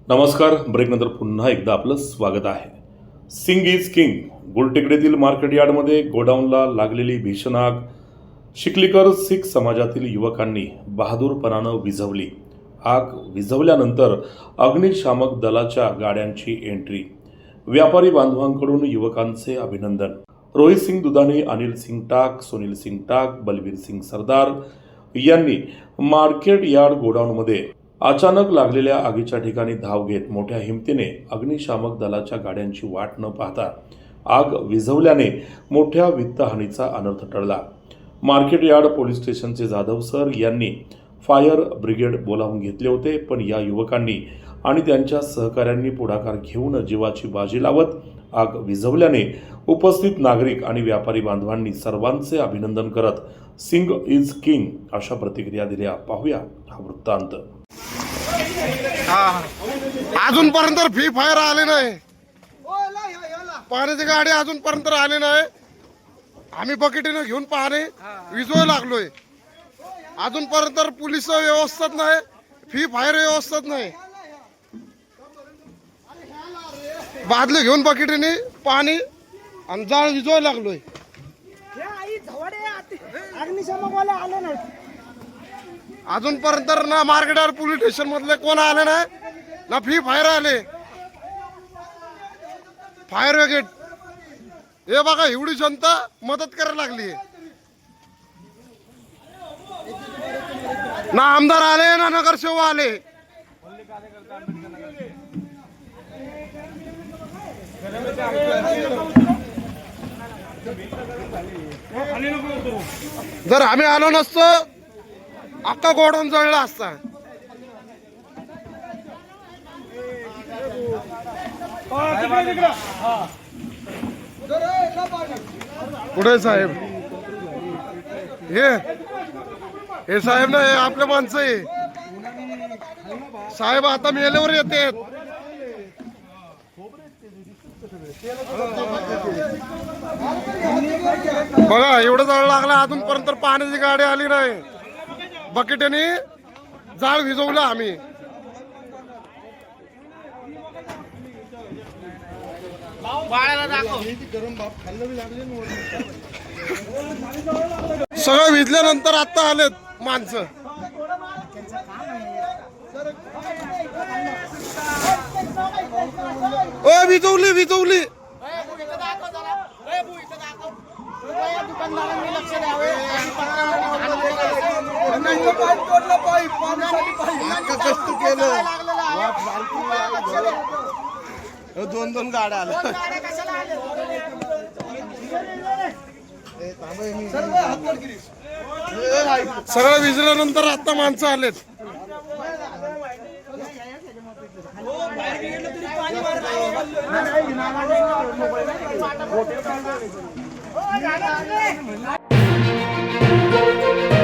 नमस्कार. ब्रेकनंतर पुन्हा एकदा आपलं स्वागत आहे. Singh is king. गुलटेकडीतील मार्केट यार्डमध्ये गोडाऊनला लागलेली भीषण आग चिखलीकर शीख समाजातील युवकांनी बहादूरपणानं विझवली. आग विझवल्यानंतर अग्निशामक दलाच्या गाड्यांची एंट्री. व्यापारी बांधवांकडून युवकांचे अभिनंदन. रोहित सिंग दुधाने, अनिल सिंग टाक, सुनील सिंग टाक, बलवीर सिंग सरदार यांनी मार्केट यार्ड गोडाऊनमध्ये अचानक लागलेल्या आगीच्या ठिकाणी धाव घेत मोठ्या हिमतीने अग्निशामक दलाच्या गाड्यांची वाट न पाहता आग विझवल्याने मोठ्या वित्तहानीचा अनर्थ टळला. मार्केट यार्ड पोलीस स्टेशनचे जाधव सर यांनी फायर ब्रिगेड बोलावून घेतले होते, पण या युवकांनी आणि त्यांच्या सहकाऱ्यांनी पुढाकार घेऊन जीवाची बाजी लावत आग विझवल्याने उपस्थित नागरिक आणि व्यापारी बांधवांनी सर्वांचे अभिनंदन करत सिंग इज किंग अशा प्रतिक्रिया दिल्या. पाहूया हा वृत्तांत. अजूनपर्यंत फ्री फायर आले नाही, पाण्याची गाडी अजूनपर्यंत आली नाही. आम्ही बकेटीने घेऊन पाणी विजवायला लागलोय. अजूनपर्यंत पोलीस व्यवस्थाच नाही, फ्री फायर व्यवस्थाच नाही. बादले घेऊन बकेटीने पाणी आणि जाळ विजवायला लागलोय. अजूनपर्यंत ना मार्केट यार्ड पोलीस स्टेशन मधले कोण आले नाही, ना फ्री फायर आले. फायर ब्रिगेड हे बघा, एवढी जनता मदत करायला लागली. ना आमदार आले ना नगरसेवक आले. जर आम्ही आलो नसतो अख्खा गोडाऊन जळला असता. पुढे साहेब, हे साहेब ना, हे आपले माणसं आहे साहेब. आता मेल्यावर येते. बघा, एवढं जाळ लागला, अजूनपर्यंत पाण्याची गाडी आली नाही. बकेटने जाळ विझवलं आम्ही. सगळं विजल्यानंतर आता आलेत माणसं. ओ विजवली विजवली. कष्ट केलं, दोन दोन गाड्या आल्या. सगळं विजल्यानंतर आता माणसं आलेत. Oh,